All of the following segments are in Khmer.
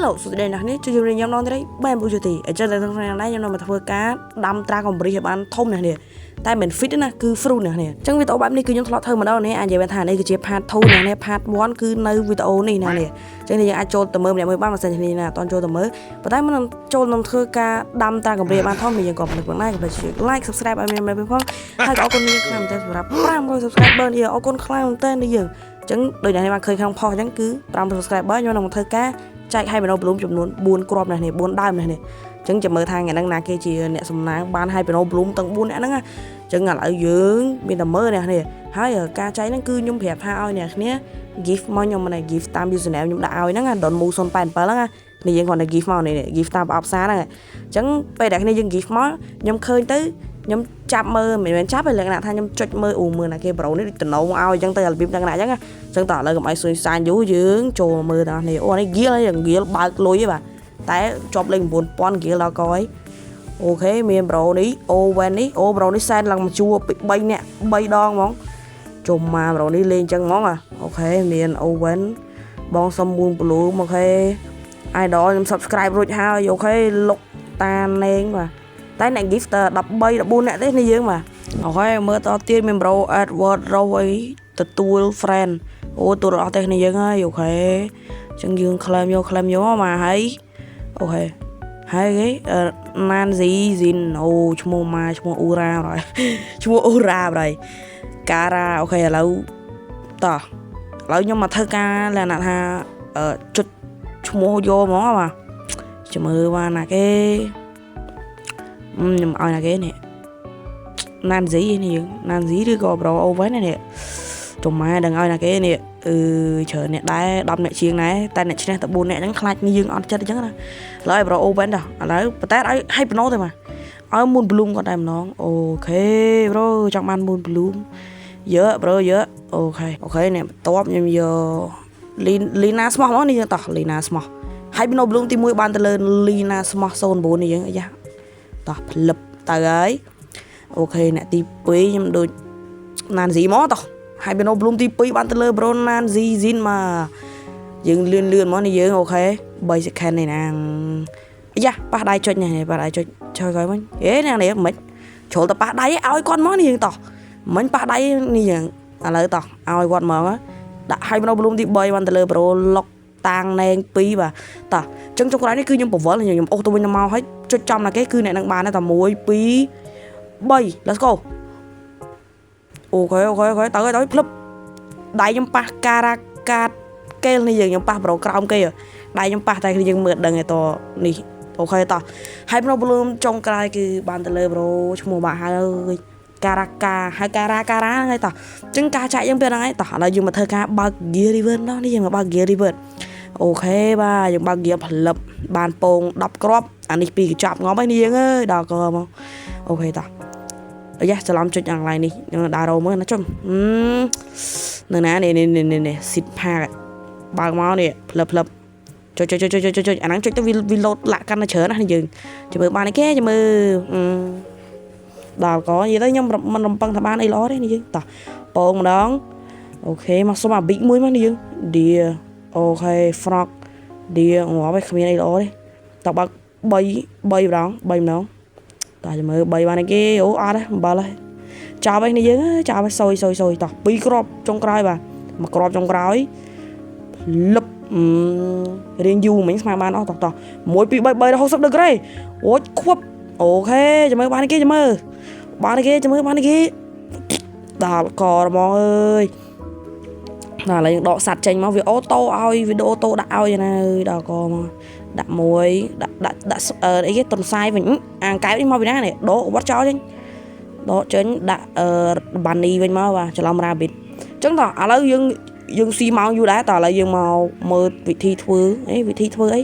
Hello សួស្តីអ្នកនេះជួយរៀនខ្ញុំដល់នេះបែបបុជទីអញ្ចឹងនៅក្នុងនេះខ្ញុំនឹងមកធ្វើការដាំត្រាកំប្រីឲ្យបានធំនេះតែមិន fit ណាគឺ fruit នេះអញ្ចឹងវីដេអូបែបនេះគឺខ្ញុំធ្លាប់ធ្វើម្ដងនេះអាចនិយាយថានេះគឺជា part 2នេះ part 1 គឺនៅវីដេអូនេះណានេះអញ្ចឹងយើងអាចចូលទៅមើលម្នាក់មើលបានបើសិនជានេះណាអត់ចូលទៅមើលប៉ុន្តែមិនចូលនឹងធ្វើការដាំត្រាកំប្រីបានធំយើងក៏ភ្លេចផងដែរកុំភ្លេច like subscribe ឲ្យមានផងហើយក៏អរគុណយើងខ្លាំងមែនទែនសម្រាប់500 subscriber នេះអរគុណខ្លាំងមែនទែននេះយើងអញ្ចឹងដូចអ្នកនេះបានឃើញក្នុងផុសអញ្ចឹងគឺ500 subscriber ខ្ញុំនឹងធ្វើការចែកឲ្យបេណូប្លូមចំនួន4គ្រាប់នេះ4ដើមនេះអញ្ចឹងចាំមើលថាថ្ងៃហ្នឹងណាគេជាអ្នកសំណាងបានឲ្យបេណូប្លូមទាំង4អ្នកហ្នឹងអញ្ចឹងឥឡូវយើងមានតែមើលនេះហើយការចែកហ្នឹងគឺខ្ញុំប្រាប់ថាឲ្យអ្នកគ្នា gift មកខ្ញុំមិន gift តាម username ខ្ញុំដាក់ឲ្យហ្នឹងDon Mu 087ហ្នឹងនេះយើងគាត់តែ gift មកនេះ gift តាមប្រអប់សារហ្នឹងអញ្ចឹងពេលដែលគ្នាយើង gift មកខ្ញុំឃើញទៅខ្ញុំចាប់មើលមិនមែនចាប់ទេលក្ខណៈថាខ្ញុំចុចមើលមើលណាគេប្រូនេះតំណងឲ្យអញ្ចឹងទៅរបៀបលក្ខណៈអញ្ចឹងអញ្ចឹងតើឥឡូវកុំឲ្យសួយសាញយូរយើងចូលមើលដល់នេះអូនេះហ្គៀលហើយហ្គៀលបើកលុយទេបាទតែជាប់លេខ 9000 ហ្គៀលដល់កហើយអូខេមានប្រូនេះអូវ៉ែននេះអូប្រូនេះសែនឡើងមកជួ3នាក់3ដងហ្មងជុំមកប្រូនេះលេងអញ្ចឹងហ្មងអូខេមានអូវ៉ែនបងសុំមួងប្លូមអូខេ idol ខ្ញុំ subscribe រួចហើយអូខេលុកតាណេងបាទតែអ្នក gifter 13 14អ្នកទេនេះយើងបាទអូខេមើលតទៀតមានប្រូ Edward Row អីទទួល friend អូទទួលអស់ទេនេះយើងហើយអូខេអញ្ចឹងយើង claim យកមកហើយអូខេហើយគេ Nancy Zin អូឈ្មោះម៉ាឈ្មោះអ៊ូរ៉ាហើយឈ្មោះអ៊ូរ៉ាហើយការ៉ាអូខេឥឡូវតោះឥឡូវខ្ញុំមកធ្វើការលក្ខណៈថាចុចឈ្មោះយកហ្មងបាទចាំមើលបានណាគេខ្ញុំឲ្យណាគេនេះ Nancy នេះយើង Nancy ឬក៏ Bro Owen នេះចុះម៉ែដឹងឲ្យណាគេនេះច្រើនអ្នកដែរ10អ្នកជាងដែរតែអ្នកឈ្នះតែ4អ្នកអញ្ចឹងខ្លាចនេះយើងអត់ចិត្តអញ្ចឹងណាឥឡូវឲ្យ Bro Owen ដល់ឥឡូវប៉ុន្តែឲ្យប្នូទៅមកឲ្យ Moon Bloom គាត់តែម្ដងអូខេ Bro ចង់បាន Moon Bloom เยอะ Bro เยอะអូខេអ្នកបន្ទាប់ខ្ញុំយក Lina Smosh មកនេះយើងតោះ Lina Smosh ហើយ Moon Bloom ទី1បានទៅលើ Lina Smosh 09នេះយើងអាយ៉ាតោះផ្លឹបទៅហើយអូខេអ្នកទី2ខ្ញុំដូច Nancy មកតោះហើយ Beno Bloom ទី2បានទៅលើ Bro Nancy Zin មកយើងលឿនមកនេះយើងអូខេ3 second នេះណាអាយ៉ាប៉ះដៃចុចនេះប៉ះដៃចុចជួយក្រោយវិញនេះមិនជ្រុលទៅប៉ះដៃឲ្យគាត់មកនេះយើងតោះមិនប៉ះដៃនេះយើងឥឡូវតោះឲ្យគាត់មកដាក់ឲ្យ Beno Bloom ទី3បានទៅលើ Bro Lock តាងណែង2បាទតោះអញ្ចឹងចុងក្រោយនេះគឺខ្ញុំបង្វិលខ្ញុំអូសទៅវិញទៅមកឲ្យចុចចំណាគេគឺអ្នកនឹងបានតែ1 2 3 let's go អូខេទៅភ្លឹបដៃខ្ញុំប៉ះការ៉ាកាតកេលនេះយើងប៉ះប្រូក្រោមគេដៃខ្ញុំប៉ះតែយើងមើលដឹងឯតនេះអូខេតោះហើយប្រូប្លូមចុងក្រោយគឺបានទៅលើប្រូឈ្មោះបាក់ហើយការ៉ាកាហើយការ៉ាហ្នឹងហើយតោះអញ្ចឹងការចាក់យើងពេលហ្នឹងហើយតោះឥឡូវយើងមកធ្វើការបើក gear reverse ដល់នេះយើងមកបើក gear reverse អូខេបាទយើងបើក gear ផ្លឹបបានពង10គ្រាប់អានេះ2កញ្ចប់ងប់ហើយនេះយើងអើយដល់កមកអូខេតោះអាយ៉ាច្រឡំចុចអាកន្លែងនេះដើររោមើលណាចុំនៅណានេះស៊ីតផាកបើកមកនេះផ្លឹបចុចអាហ្នឹងចុចទៅវាលោតលាក់កាន់តែច្រើនណាស់យើងចាំមើលបានគេចាំមើលដល់កនិយាយទៅខ្ញុំមិនរំពឹងថាបានអីល្អទេនេះយើងតោះពងម្ដងអូខេមកសុំអា big មួយមកនេះយើង deer អូខេ frog deer ងាប់ឯងគ្មានអីល្អទេតោះបើក3ម្ដងតើចាំមើល3បានគេអូអត់ទេអំបិលហើយចោលឯនេះយើងចោលឲ្យសុយតោះ2គ្រាប់ចុងក្រោយបាទមួយគ្រាប់ចុងក្រោយលឹបរៀងយូរមិញស្មើបានអស់តោះ1 2 3 360ដឺក្រេអូខ្វប់អូខេចាំមើលបានគេចាំមើលបានគេដល់កហ្មងអើយដល់ឥឡូវយើងដកសัตว์ចេញមកវាអូតូឲ្យវីដេអូតូដាក់ឲ្យណាដល់កមកដាក់មួយដាក់អីគេតុនសាយវិញអាកែបនេះមកពីណានេះដកវត្តចោលចេញដាក់បាននីវិញមកបាទច្រឡំរ៉ាប៊ីតអញ្ចឹងតោះឥឡូវយើងស៊ីម៉ោងយូរដែរតោះឥឡូវយើងមកមើលវិធីធ្វើអី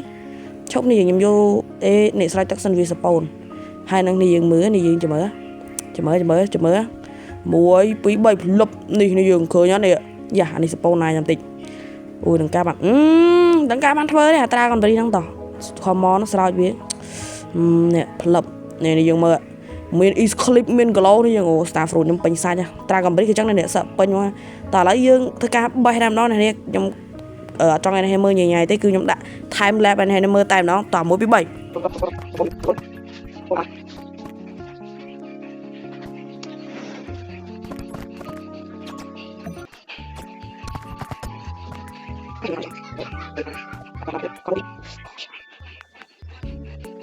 ឈប់នេះខ្ញុំយកនេះស្រោចទឹកសិនវាសពូនហើយនឹងនេះយើងមើលនេះយើងចាំមើល1 2 3ផ្លឹបនេះយើងឃើញនេះយ៉ានេះសពូនណាខ្ញុំតិចអូយនឹងការបានធ្វើនេះអាត្រាកំប្រីហ្នឹងតោះខមមកស្រោចវានេះផ្លឹបនេះយើងមើលមាន is clip មាន glow នេះយើងអូ star fruit ខ្ញុំពេញសាច់ត្រាកំប្រីគឺចឹងនេះសពេញមកតោះឥឡូវយើងធ្វើការបេះតែម្ដងនេះខ្ញុំ trong này hay mơ nhảy tới cứ nhóm đã time lapse này nó mơ time nó tỏ mỗi bị 7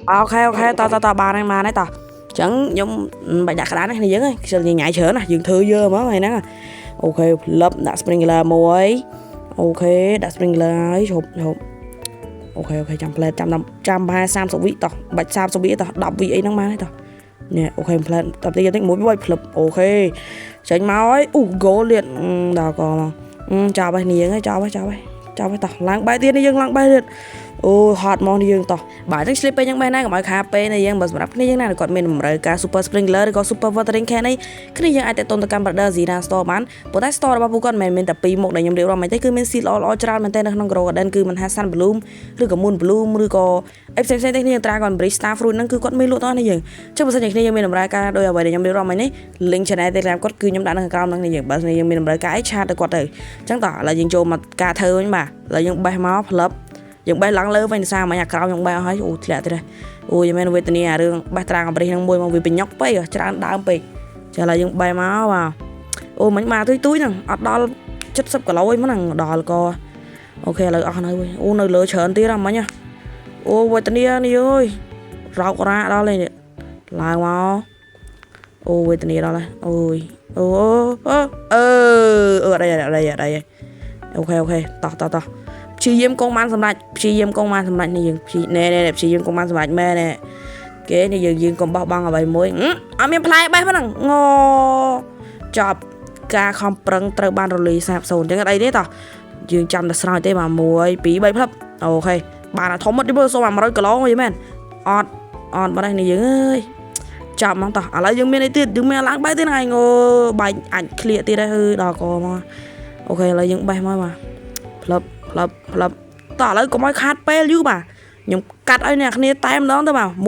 ok tao ba này mà đấy tao chẳng giống bài đặt đá này thì ấy sự nhảy chở nè dừng thư dơ má mày nè ok lớp đã sprinkler muối ok đã sprinkler ấy chụp ok trăm plate trăm hai sam số vị tao bạch sam số vị tao đọc vị ấy năng má đấy tao nè ok plate tập tiên tích muối với flip ok tránh máu ấy gỗ liệt đào cò chào bài niếng ấy chào bài tao lang bài tiên đi dân lang bài liệt hot មកនេះយើងតោះបាទអញ្ចឹង slip ពេលយ៉ាងបែរណាកុំឲ្យខាពេលនេះយើងបើសម្រាប់គ្នាយើងណាគាត់មានតម្រូវការ super sprinkler ឬក៏ super watering can នេះគ្នាយើងអាចតេតតុនទៅកាន់ brother Zira store បានប៉ុន្តែ store របស់ពួកគាត់មិនមែនមានតែ2មុខដែលខ្ញុំរៀបរាប់មិនទេគឺមាន seal ល្អច្រើនមែនទែននៅក្នុង grow garden គឺមិនថា sun bloom ឬក៏ moon bloom ឬក៏អីផ្សេងៗទេគ្នាត្រាគាត់ bridge star fruit ហ្នឹងគឺគាត់មានលក់តោះនេះយើងចុះបើសិនជាគ្នាយើងមានតម្រូវការដោយអ្វីដែលខ្ញុំរៀបរាប់មិញនេះ link channel Telegram គាត់គឺខ្ញុំដាក់នៅខាងក្រោមហ្នឹងនេះយើងបើសិនជាយើងមានតម្រូវការអីឆាតទៅគាត់ទៅអញ្ចឹងតោះឥឡូវយើងចូលមកការធ្វើវិញបាទឥឡូវយើងបេះមកផ្លឹបយើងបេះឡើងលើវិញសារមិញអាក្រោមយើងបេះអស់ហើយធ្លាក់ទៅដែរយ៉ាងមែនវេទនាអារឿងបេះត្រាកំរិះហ្នឹងមួយមកវាបញុកពេកច្រើនដើមពេកចាឥឡូវយើងបេះមកបាទមិញមកទុយហ្នឹងអត់ដល់70គីឡូឯងហ្នឹងដល់ក៏អូខេឥឡូវអស់នៅវិញនៅលើច្រើនទៀតហ្នឹងមិញវេទនានេះអើយរោគរ៉ាដល់នេះឡើងមកវេទនាដល់ហើយអត់អីអូខេតោះព្យាយាមកងបានសម្រាប់នេះយើងព្យាយាមកងបានសម្រាប់មែនណែគេនេះយើងកុំបោះបង់អ្វីមួយអត់មានផ្លែបេះហ្នឹងងចប់ការខំប្រឹងត្រូវបានរលីសាបសូន្យអញ្ចឹងអត់អីទេតោះយើងចាំតែស្រោចទេបាទ1 2 3ផ្លឹបអូខេបានអាធំមកទីមើលសូម100គីឡូយីមែនអត់បាត់នេះយើងអើយចាប់មកតោះឥឡូវយើងមានអីទៀតយើងមានឡើងបេះទៀតហ្នឹងបាញ់អាចឃ្លៀកទៀតហើយដល់កមកអូខេឥឡូវយើងបេះមកបាទផ្លឹបតោះឥឡូវកុំឲ្យខាតពេលយូរបាទខ្ញុំកាត់ឲ្យអ្នកគ្នាតែម្ដងទៅបាទ1 2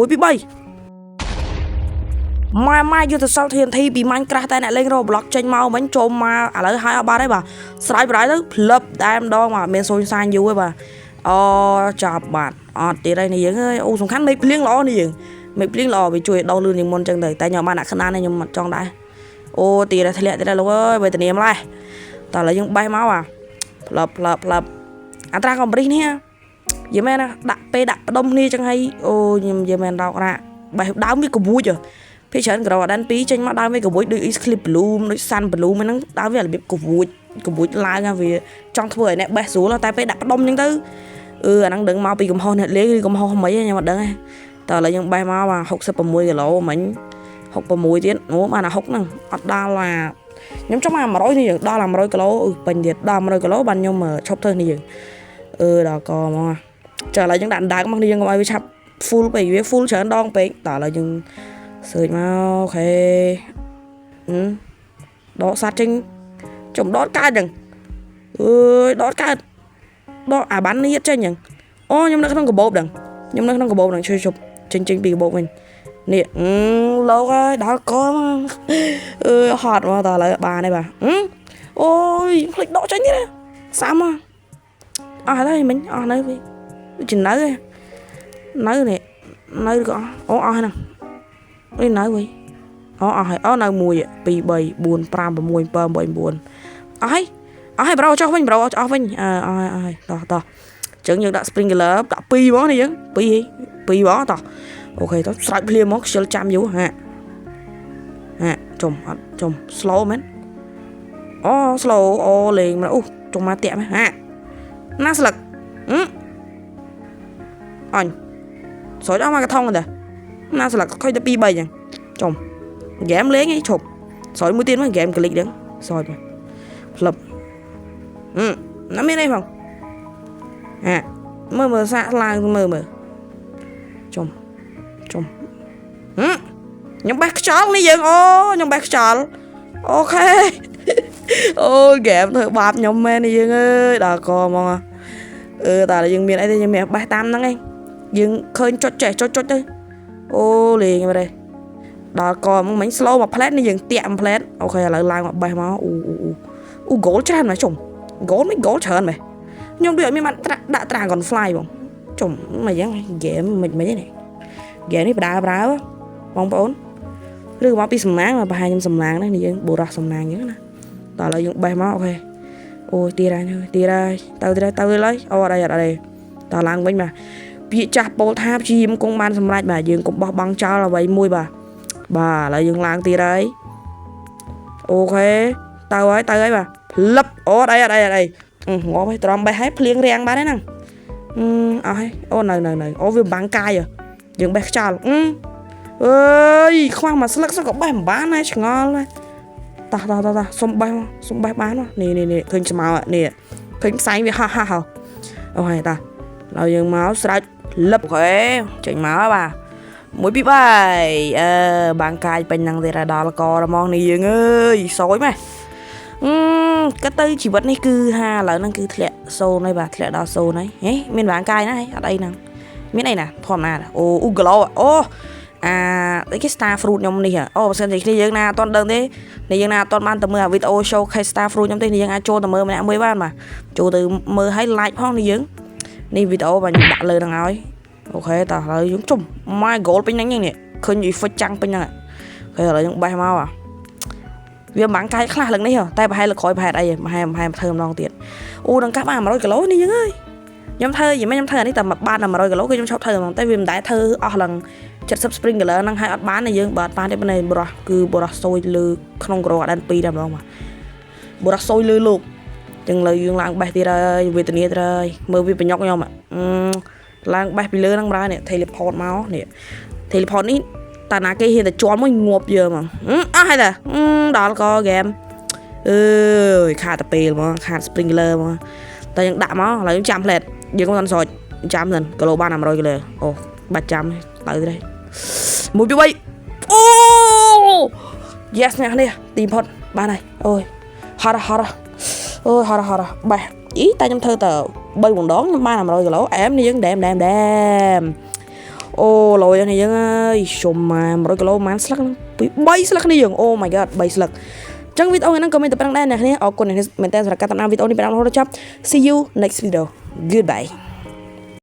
3ម៉ែយុទ្ធសាស្ត្រ TNT ពី Minecraft តែអ្នកលេង Roblox ចេញមកមិញចូលមកឥឡូវហើយអត់បាត់ទេបាទស្រ័យបរៃទៅផ្លឹបតែម្ដងបាទមានសូនសាញយូរទេបាទចាប់បាទអត់ទៀតហើយនេះយើងអើយសំខាន់មេឃភ្លៀងល្អនេះយើងមេឃភ្លៀងល្អវាជួយដោះលឿនជាងមុនចឹងទៅតែខ្ញុំបានដាក់ខ្នាតនេះខ្ញុំអត់ចង់ដែរទៀតធ្លាក់ទៀតលោកអើយវេទនាម្លេះតោះឥឡូវយើងបេះមកបាទផ្លឹបអត្រាកំរិះនេះយីមែនដាក់ពេលដាក់ផ្ដុំគ្នាចឹងហើយខ្ញុំយីមែនរោគរ៉ាបេះដើមវាកវួចភាគច្រើនក្រដាន2ចេញមកដើមវាកវួចដូច Eclipse Bloom ដូច Sun Bloom ហ្នឹងដើមវារបៀបកវួចឡើងវាចង់ធ្វើឲ្យអ្នកបេះស្រួលតែពេលដាក់ផ្ដុំចឹងទៅអាហ្នឹងដឹងមកពីកំហុសអ្នកលេងឬកំហុសហ្មងខ្ញុំអត់ដឹងទេតើឥឡូវយើងបេះមកបាទ66គីឡូមិញ66ទៀតបានអា60ហ្នឹងអត់ដល់ខ្ញុំចង់មក100នេះយើងដល់100គីឡូពេញទៀតដល់100គីឡូបានខ្ញុំឈប់ធ្វើនេះយើងដល់កមកចាឥឡូវយើងដាក់ដើមមកនេះយើងកុំឲ្យវាឆាប់ full ពេកវា full ច្រើនដងពេកតើឥឡូវយើងសើចមកអូខេដកសាត់ចេញចំដកកើតចឹងដកកើតដកអាបាននេះចេញចឹងខ្ញុំនៅក្នុងកាបូបហ្នឹងជួយជប់ចេញពីកាបូបវិញនេះលោកហើយដល់កហត់មកតើឥឡូវបានទេបាទភ្លេចដកចេញទៀតសាំអស់ហើយមិញអស់នៅវាចំណៅនេះនៅក៏អស់ហ្នឹងនៅវិញអស់ហើយនៅ1 2 3 4 5 6 7 8 9អស់ហើយប្រូចុះវិញប្រូអស់វិញអស់ហើយតោះអញ្ចឹងយើងដាក់ sprinkler ដាក់2ហ្មងនេះយើង2ហ្មងតោះអូខេតោះស្រោចភ្លាមមកខ្ជិលចាំយូរចំអត់ចំ slow មែនslow លេងមកចុងមកតាក់មែនណាស្លឹកអញស្រោចអស់មកកថងទេណាស្លឹកខុយតែ2 3ចឹងចំហ្គេមលេងឯងឈប់ស្រោចមួយទៀតមកហ្គេមក្លិកហ្នឹងស្រោចមកផ្លឹបណាមានអីផងមើលសាក់ឡើងមើលចំខ្ញុំបេះខ្យល់នេះយើងខ្ញុំបេះខ្យល់អូខេហ្គេមធ្វើបាបខ្ញុំមែននេះយើងអើយដល់កមកតែយើងមានអីទេយើងមានបេះតាមហ្នឹងឯងយើងឃើញចុចចេះចុចទៅលេងមកទេដល់កមិញ slow មួយផ្លែតនេះយើងតាក់មួយផ្លែតអូខេឥឡូវឡើងមកបេះមកgol ច្រើនមែនជុំ gol មិន gol ច្រើនមែន nhưng bây giờ bạn đã trả còn fly không chồng mà dáng ghé mình mấy này ghé này đá bóng bốn rồi mà bị sầm nang mà bà hai sầm nang đấy thì bộ ra sầm nang như thế này tao là dùng bài máu ok ôi tia ra tao lấy ở đây tao lang bên mà bị chặt bộ tháp chim công ban sầm lại bà dương cũng bọc băng cho là vậy mui bà là dương lang tia đấy ok tao ấy bà lấp ở đây ngó với tao bài hết liền riêng ba đấy nè ô này ô vì bán cay à dương bẹt chào ơi khoan mà sao có bài bán này ngon này ta xong bài bán mà nè khinh màu ạ nè khinh xanh với ha ok taเรายังmáu sạch lấp khỏe chỉnh máu bà mũi bị bài bàn cài bên năng thì là đó là co là mong này dương ơi sói mày cái tay chỉ vật này cứ ha là năng cứ thẹn sâu này bà thẹn đào sâu này ấy miền bàn cài này ở đây nè miền này nè thòm nè ô uglo ô cái star fruit nhóm này hả ô xem thì cái dương na toàn đơn thế này dương na toàn ban tầm mưa video show cái star fruit nhóm thế này dương ai cho tầm mưa mà mới ban mà cho từ mưa hay like phong này dương này video và đã lời đằng nói ok ta lời giống chung mai gỗ bên nhánh này khơi gì phơi trăng bên này ok là những bài mau à việc bán cái khác lần đấy hả tay bà hai là khỏi bà đây mà hai thơm non tiền đằng các bạn mà nói cái lối này dương ơi nhóm thơ gì mấy nhóm thơ này tầm mà ban là mà nói cái lối cái nhóm shop thơ mà tay vì đại thơ lần chặt sub spring cái là năng hai bán này dương bật bán đây bên này bora cứ bora sôi lư không có đàn pi đầm đâu mà bora sôi lư luôn chừng lời dương lang bài thì rồi về tình yêu rồi mơ vi bên nhóc nhau mà lang bài bị lơ năng ra này teleport máu này teleport ní ta ná cái hiện tại chó mới ngộp giờ mà hay là đó là có game khá tập pê mà khá sprinkler mà ta những đạm máu là những trăm lẹt dương con sỏi trăm lần cái lô ba nằm rồi kìa ồ 300 tới đây một cái bay yes nè đây tìm phật ba này ôi hara ôi hara bà ý ta trong thơ tờ bay quần đón nhưng ba nằm rồi lỗ em đi dân đệm ô lôi này dân ơi xùm mà rồi cái lỗ mán slack bay slack đi dừng oh my god bay slack trong video này comment tập đăng đây nè ở con này mình tên là Katana video này bạn đang hỗ trợ see you next video goodbye